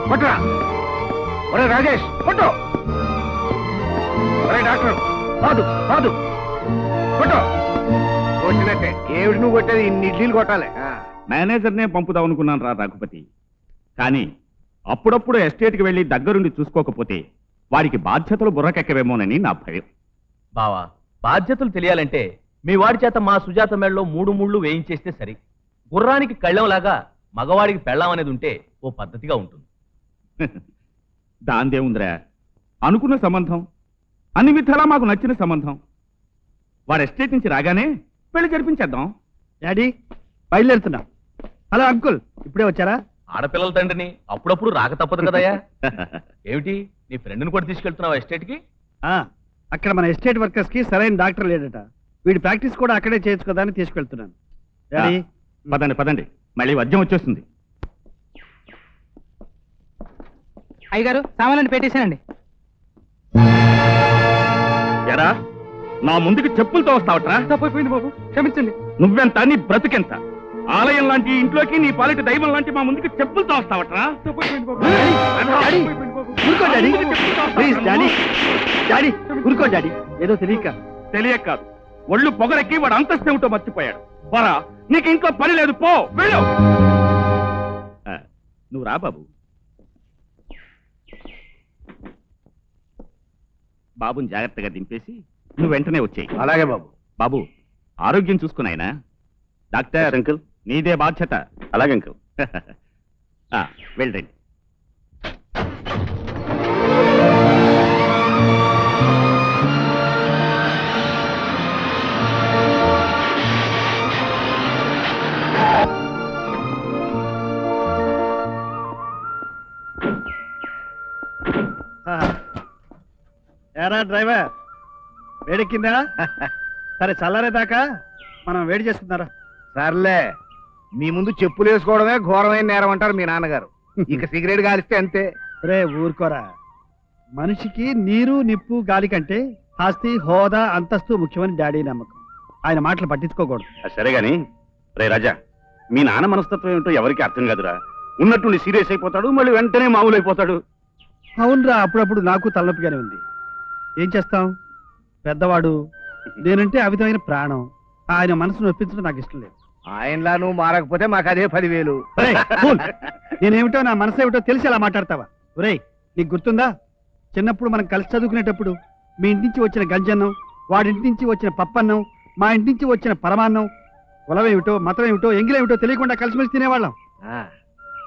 కొట్టరా. ఒరే రాజేష్ కొట్టు. ఒరే డాక్టర్ కాదు కాదు కొట్టు. కొట్టినట్టే. ఏమిటి నువ్వు కొట్టేది? ఇన్ని ఇడ్లీలు కొట్టాలి. మేనేజర్నే పంపుదాం అనుకున్నాను రా రఘుపతి. కానీ అప్పుడప్పుడు ఎస్టేట్కి వెళ్ళి దగ్గరుండి చూసుకోకపోతే వాడికి బాధ్యతలు బుర్రకెక్కవేమోనని నా భయం. బావా, బాధ్యతలు తెలియాలంటే మీ వాడి చేత మా సుజాత మెళ్ళలో 3 ముళ్ళు వేయించేస్తే సరి. గుర్రానికి కళ్ళంలాగా మగవాడికి పెళ్ళం అనేది ఉంటే ఓ పద్ధతిగా ఉంటుంది. దాందేముందిరా, అనుకున్న సంబంధం, అన్ని విధాలా మాకు నచ్చిన సంబంధం. వాడు ఎస్టేట్ నుంచి రాగానే పెళ్లి జరిపించేద్దాం. డాడీ బయలుదేరుతున్నా. హలో అంకుల్, ఇప్పుడే వచ్చారా? ఆడపిల్లల తండ్రిని అప్పుడప్పుడు రాక తప్పదు కదయ్యా. ఏమిటి, నీ ఫ్రెండ్ని కూడా తీసుకెళ్తున్నావా ఎస్టేట్కి? అక్కడ మన ఎస్టేట్ వర్కర్స్ కి సరైన డాక్టర్ లేడట. వీడి ప్రాక్టీస్ కూడా అక్కడే చేయొచ్చు కదా అని తీసుకెళ్తున్నాను. డాడీ పదండి పదండి, మళ్ళీ వద్యం వచ్చేస్తుంది. అయ్యగారు సామాన్లు పెట్టేశానండి. ఎరా, నా ముందుకి చెప్పులతో వస్తావట్రా? తప్పైపోయింది బాబు, క్షమించండి. నువ్వెంత, నీ బ్రతుకెంత? ఆలయం లాంటి ఇంట్లోకి నీ పాలిటి దైవం లాంటి మా ముందుకి చెప్పులతో వస్తావట్రా? ప్లీజ్ డాడీ, డాడీ ఊరుకో డాడీ. ఏదో తెలియక కాదు, ఒళ్ళు పొగరెక్కి వాడు అంతస్తు ఏమిటో మర్చిపోయాడు. బరా, నీకు ఇంట్లో పని లేదు, పో వెళ్ళు. నువ్వు రా బాబు. బాబుని జాగ్రత్తగా దింపేసి నువ్వు వెంటనే వచ్చేయి. అలాగే బాబు. బాబు, ఆరోగ్యం చూసుకున్నాయినా. డాక్టర్ అంకుల్, నీదే బాధ్యత. అలాగే అంకుల్. వెళ్ళండి. ఏరా డ్రైవర్, వేడెక్కిందా? సరే చల్లారేదాకా మనం వేడి చేసుకున్నారా? సర్లే, మీ ముందు చెప్పులు వేసుకోవడమే ఘోరమైన నేరం అంటారు మీ నాన్నగారు. ఇక సిగరెట్ కాలిస్తే అంతే. రే ఊరుకోరా. మనిషికి నీరు నిప్పు గాలి కంటే ఆస్తి హోదా అంతస్తు ముఖ్యమని డాడీ నమ్మకం. ఆయన మాటలు పట్టించుకోకూడదు. సరే గాని రే రాజా, మీ నాన్న మనస్తత్వం ఏమిటో ఎవరికి అర్థం కాదురా. ఉన్నట్టుండి సీరియస్ అయిపోతాడు, మళ్ళీ వెంటనే మామూలు అయిపోతాడు. అవునరా, అప్పుడప్పుడు నాకు తలనొప్పిగానే ఉంది. ఏం చేస్తాం, పెద్దవాడు. నేనంటే అమితమైన ప్రాణం. ఆయన మనసును ఒప్పించడం నాకు ఇష్టం లేదు. ఆయనలా నువ్వు మారకపోతే మాకు అదే 10,000. నేనేమిటో నా మనసు ఏమిటో తెలిసి అలా మాట్లాడతావా? ఒరేయ్, నీకు గుర్తుందా, చిన్నప్పుడు మనం కలిసి చదువుకునేటప్పుడు మీ ఇంటి నుంచి వచ్చిన గంజన్నం, వాడింటి నుంచి వచ్చిన పప్పన్నం, మా ఇంటి నుంచి వచ్చిన పరమాన్నం, కులం ఏమిటో మతం ఏమిటో ఎంగిలేమిటో తెలియకుండా కలిసిమెలిసి తినేవాళ్ళం.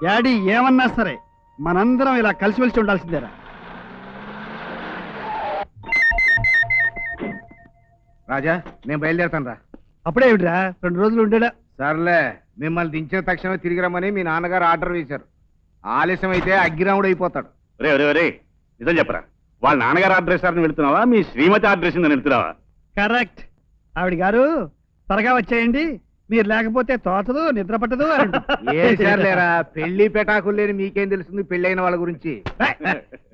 డాడీ ఏమన్నా సరే మనందరం ఇలా కలిసిమెలిసి ఉండాల్సిందేరా. రాజా, నేను బయలుదేరుతాను రా. అప్పుడే ఏమిట్రా, 2 రోజులు ఉండేడా? సర్లే, మిమ్మల్ని దించిన తక్షణమే తిరిగి రమ్మని మీ నాన్నగారు ఆర్డర్ వేశారు. ఆలస్యం అయితే అగ్గిరాముడు అయిపోతాడు. రే రే రే, నిజం చెప్పరా, వాళ్ళ నాన్నగారు ఆర్డర్ వేశారని వెళ్తున్నావా, మీ శ్రీమతి ఆర్డర్ వేసిందని వెళ్తున్నావా? కరెక్ట్. ఆవిడ గారు త్వరగా వచ్చేయండి, మీరు లేకపోతే తోచదు, నిద్ర పట్టదు. లేరా, పెళ్లి పెటాకులు లేని మీకేం తెలుస్తుంది పెళ్ళైన వాళ్ళ గురించి?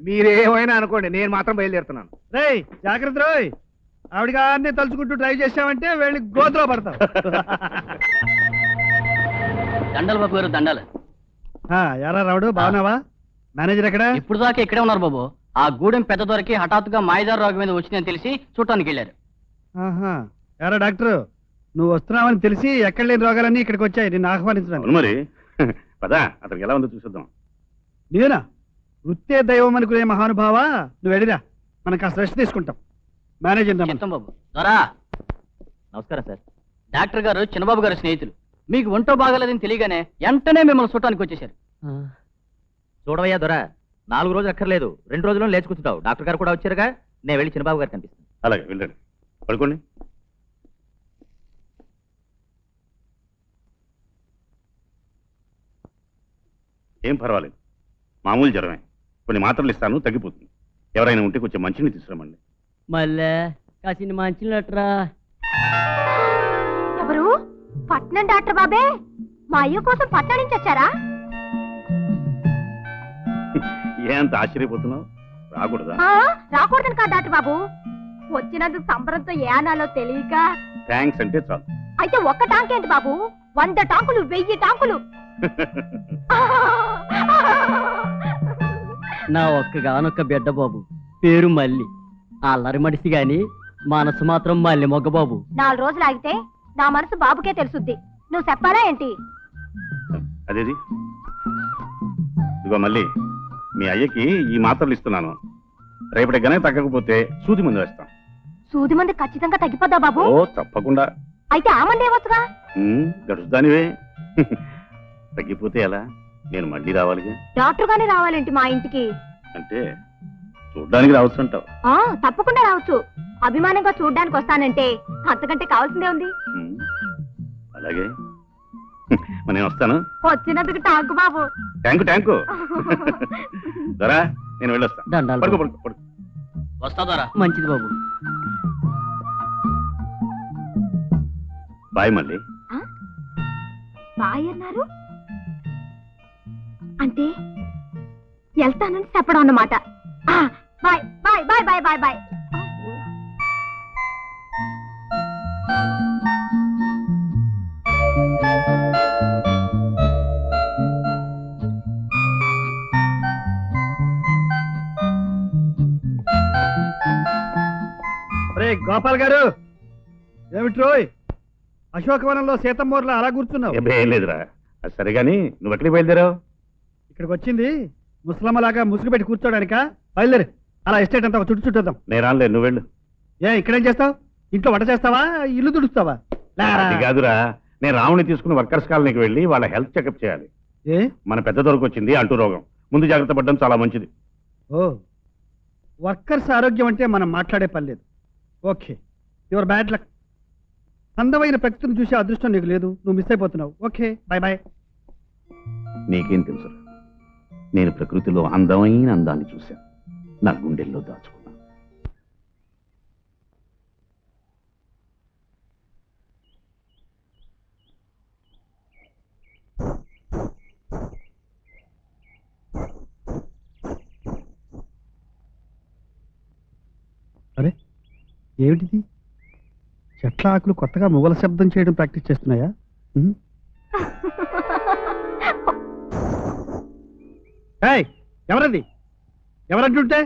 మీరేమైనా అనుకోండి, నేను మాత్రం బయలుదేరుతున్నాను. రేయ్ జాగ్రత్త రోయ్, ఆవిడ గారిని తలుచుకుంటూ డ్రైవ్ చేసామంటే వెళ్ళి గోతులో పడతాం. దండలు బాబు గారు, దండాలు. ఎలా రావుడు, బాగున్నావా? మేనేజర్ ఎక్కడ? ఇప్పుడు దాకా ఇక్కడే ఉన్నారు బాబు. ఆ గూడెం పెద్ద దొరికి హఠాత్తుగా మాయదారు రోగం మీద వచ్చిందని తెలిసి చూడటానికి వెళ్ళారు. ఎరా డాక్టర్, నువ్వు వస్తున్నావని తెలిసి ఎక్కడ లేని రోగాలన్నీ ఇక్కడికి వచ్చాయి నిన్ను ఆహ్వానించడానికి. మరి పదా, అతనికి ఎలా ఉందో చూసేద్దాం. నేనా? వృత్తే దైవం అనుకునే మహానుభావా, నువ్వు వెళ్ళిరా, మనం కాస్త రెస్ట్ తీసుకుంటాం. మేనేజర్ బాబు. నమస్కారం సార్. డాక్టర్ గారు చిన్నబాబు గారు స్నేహితులు. మీకు ఒంటో బాగాలేదని తెలియగానే వెంటనే మిమ్మల్ని చూడటానికి వచ్చేసారు. చూడవయ్యా దొరా, 4 రోజులు అక్కర్లేదు, 2 రోజుల్లో లేచి కూర్చుంటావు. డాక్టర్ గారు కూడా వచ్చారుగా, నేను వెళ్ళి చిన్నబాబు గారు కనిపిస్తాను. అలాగే వెళ్ళండి, పడుకోండి. ఏం పర్వాలేదు, మామూలు జ్వరమే. కొన్ని మాత్రలు ఇస్తాను, తగ్గిపోతుంది. ఎవరైనా ఉంటే కొంచెం మంచిని తీసుకురమండి. మళ్ళీ కాసిన మంచినట్రా. ఎవరు? పట్నం డాక్టర్ బాబే, మా అయ్య కోసం పట్నం నుంచి వచ్చారా? ఏ అంత ఆశ్చర్యపోతున్నావు? రాకూడదా? రాకూడదని కాదు డాక్టర్ బాబు, వచ్చినందుకు సంబరంతో ఏ అనాలో తెలియక. థ్యాంక్స్ అంటే చాలు. అయితే ఒక్క టాంక్ ఏంటి బాబు, 100 టాంకులు, 1000 టాంకులు. నా ఒక్కగానొక్క బిడ్డ బాబు, పేరు మల్లి. అల్లరి మడిసి గాని మనసు మాత్రం మల్లి మొగ్గ బాబు. 4 రోజులు ఆగితే నా మనసు బాబుకే తెలుసుద్ది. నువ్వు చెప్పాలా ఏంటి? అదేది ఇదిగో మళ్ళీ మీ అయ్యకి ఈ మాత్రలు ఇస్తున్నాను. రేపటి గనే తగ్గకపోతే సూది మందు వేస్తాం. సూది మంది ఖచ్చితంగా తగ్గిపోద్దా బాబు? ఓ తప్పకుండా. అయితే ఆ మంది ఏమొచ్చుగా? గడుస్తానివే. తగ్గిపోతే ఎలా? నేను మళ్ళీ రావాలిగా. డాక్టర్ గానే రావాలేంటి మా ఇంటికి? అంటే చూడ్డానికి రావచ్చు అంటావు. తప్పకుండా రావచ్చు. అభిమానంగా చూడ్డానికి వస్తానంటే అంతకంటే కావాల్సిందే ఉంది. అలాగే మరి నేను వస్తాను. వచ్చినందుకు టాంకు బాబు. ట్యాంకు దొరా, నేను వెళ్ళొస్తా. దండాలు పడుకో బాబు. పడుకో పడుకో. వస్తాదారా? మంచిది బాబు. బాయ్ మళ్ళీ. బాయ్ అన్నారు అంటే వెళ్తానని చెప్పడం అన్నమాట. Bye bye bye bye bye bye. రే గోపాల్ గారు, ఏమిట్రోయ్ అశోకవనంలో సీతమ్మూర్లో అలా కూర్చున్నావు? ఏం లేదురా. అది సరే గాని నువ్వు ఎక్కడికి బయలుదేరావు? ఇక్కడికి వచ్చింది ముసలమ్మలాగా ముసుగు పెట్టి కూర్చోడానికా? బయలుదేరి అలా ఎస్టేట్ అంతా చుట్టూ చుట్టూద్దాం. నేను రానులే, నువ్వు వెళ్ళు. ఇక్కడేం చేస్తావు? ఇంట్లో వంట చేస్తావా, ఇల్లు తుడుస్తావా? అది కాదురా, నేను రావుని తీసుకుని వర్కర్స్ కాలనీకి వెళ్ళి వాళ్ళ హెల్త్ చెకప్ చేయాలి. ఏ మన పెద్ద దొరకు వచ్చింది అంటూ రోగం. ముందు జాగ్రత్త పడడం చాలా మంచిది. ఓ, వర్కర్స్ ఆరోగ్యం అంటే మనం మాట్లాడే పని లేదు. Okay, your bad luck. అందమైన ప్రకృతిని చూసే అదృష్టం నీకు లేదు, నువ్వు మిస్ అయిపోతున్నావు. Okay, bye bye. నీకేం తెలుసు? నేను ప్రకృతిలో అందమైన అందాన్ని చూశాను, నా గుండెల్లో దాచుకున్నాను. అరే ఏమిటిది? చెట్ల ఆకులు కొత్తగా మువ్వల శబ్దం చేయడం ప్రాక్టీస్ చేస్తున్నాయా? ఎవరది? ఎవరంటుంటే?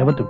ఎవరు?